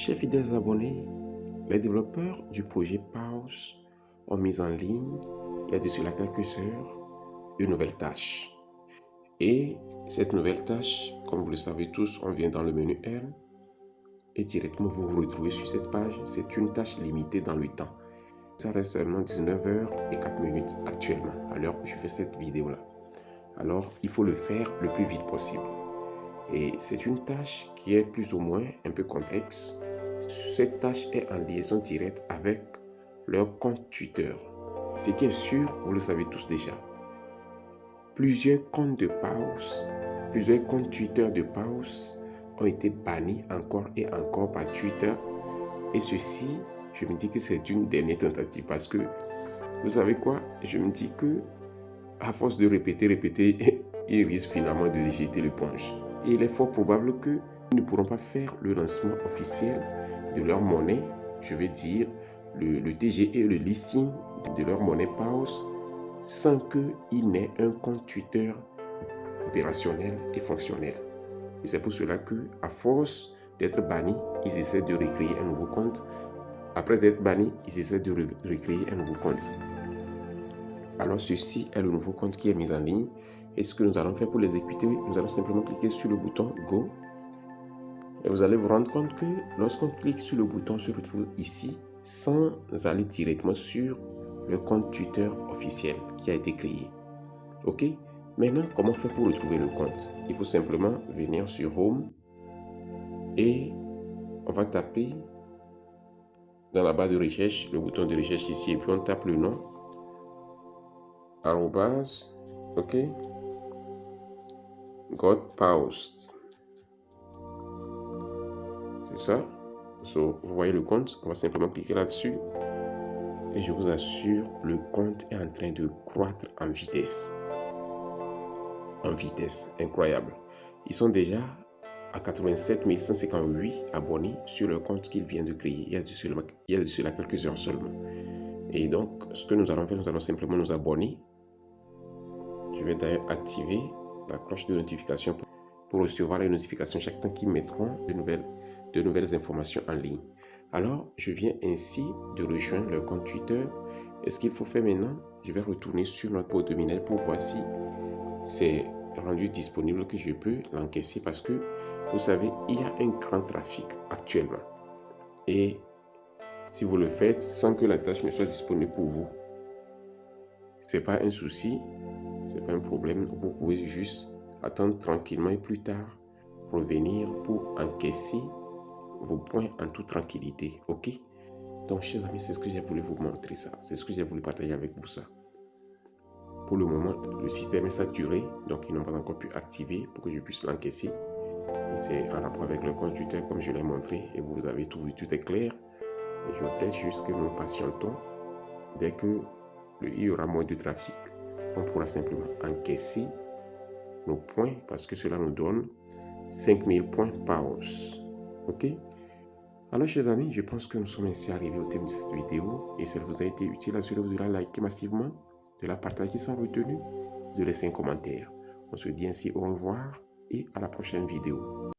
Chers fidèles abonnés, les développeurs du projet Pause ont mis en ligne, il y a de cela quelques heures, une nouvelle tâche. Et cette nouvelle tâche, comme vous le savez tous, on vient dans le menu L et directement vous vous retrouvez sur cette page. C'est une tâche limitée dans le temps. Ça reste seulement 19h04 actuellement, à l'heure où je fais cette vidéo-là. Alors, il faut le faire le plus vite possible. Et c'est une tâche qui est plus ou moins un peu complexe. Cette tâche est en liaison directe avec leur compte Twitter. Ce qui est sûr, vous le savez tous déjà. Plusieurs comptes Twitter de Pause ont été bannis encore et encore par Twitter. Et ceci, je me dis que c'est une dernière tentative parce que, vous savez quoi, je me dis que à force de répéter, ils risquent finalement de jeter l'éponge. Et il est fort probable qu'ils ne pourront pas faire le lancement officiel de leur monnaie, je veux dire le TGE et le listing de leur monnaie Pause, sans qu'il n'ait un compte Twitter opérationnel et fonctionnel. Et c'est pour cela qu'à force d'être bannis, ils essaient de recréer un nouveau compte. Après être bannis, ils essaient de recréer un nouveau compte. Alors ceci est le nouveau compte qui est mis en ligne. Et ce que nous allons faire pour l'exécuter, nous allons simplement cliquer sur le bouton Go. Et vous allez vous rendre compte que lorsqu'on clique sur le bouton, on se retrouve ici sans aller directement sur le compte Twitter officiel qui a été créé. Ok? Maintenant, comment faire pour retrouver le compte? Il faut simplement venir sur Home et on va taper dans la barre de recherche, le bouton de recherche ici, et puis on tape le nom. Arrobase, ok? Got Pause. C'est ça. So, vous voyez le compte, on va simplement cliquer là-dessus. Et je vous assure, le compte est en train de croître en vitesse. En vitesse, incroyable. Ils sont déjà à 87 158 abonnés sur le compte qu'ils viennent de créer. Il y a de cela quelques heures seulement. Et donc, ce que nous allons faire, nous allons simplement nous abonner. Je vais d'ailleurs activer la cloche de notification pour recevoir les notifications chaque temps qu'ils mettront de nouvelles informations en ligne. Alors, je viens ainsi de rejoindre le compte Twitter. Et ce qu'il faut faire maintenant, je vais retourner sur notre boîte de mail pour voir si c'est rendu disponible, que je peux l'encaisser parce que, vous savez, il y a un grand trafic actuellement. Et si vous le faites sans que la tâche ne soit disponible pour vous, c'est pas un souci, c'est pas un problème. Vous pouvez juste attendre tranquillement et plus tard revenir pour encaisser vos points en toute tranquillité. Ok? Donc, chers amis, c'est ce que j'ai voulu vous montrer ça. C'est ce que j'ai voulu partager avec vous ça. Pour le moment, le système est saturé, donc ils n'ont pas encore pu activer pour que je puisse l'encaisser. C'est en rapport avec le compte Twitter comme je l'ai montré et vous avez tout vu, tout est clair. Et je voudrais juste que nous patientons. Dès que il y aura moins de trafic, on pourra simplement encaisser nos points parce que cela nous donne 5000 points Pause. Ok? Alors, chers amis, je pense que nous sommes ainsi arrivés au terme de cette vidéo. Et si elle vous a été utile, assurez-vous de la liker massivement, de la partager sans retenue, de laisser un commentaire. On se dit ainsi au revoir et à la prochaine vidéo.